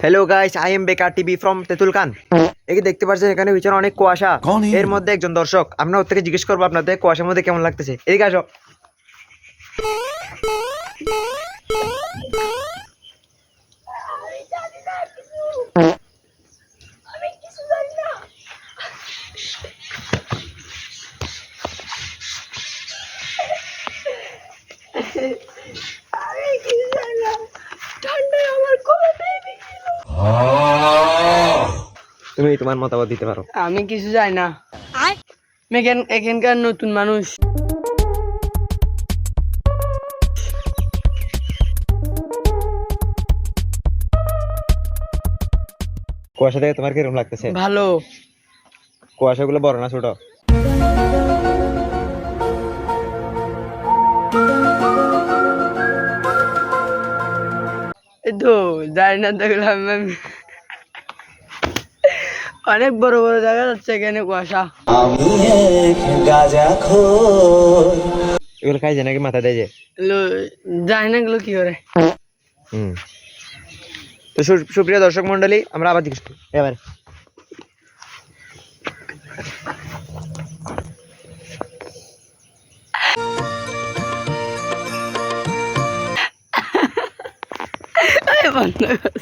Hello guys, I am বেকার TV from তেতুলকান। এই দেখতে পাচ্ছেন এখানে পিছনে অনেক কুয়াশা। এর মধ্যে একজন দর্শক, আমরা ওর থেকে জিজ্ঞেস করবো আপনাদের কুয়াশার মধ্যে কেমন লাগতেছে। এদিকে আসো। তুমি তোমার মতামত দিতে পারো। আমি কিছু জানি না। এখানকার নতুন মানুষ। কুয়াশা থেকে তোমার কিরকম লাগতেছে? ভালো। কুয়াশাগুলো বড় না ছোট? এই তো জানি না, দেখলাম অনেক বড় বড় জায়গা যাচ্ছে এখানে কুয়াশা। এগুলো খাই যায় নাকি মাথা দেয় যে? জানি না এগুলো কি করে। তো সুপ্রিয় দর্শক মন্ডলী, আমরা আবার জিজ্ঞেস করি এবার। বন্ধ কর।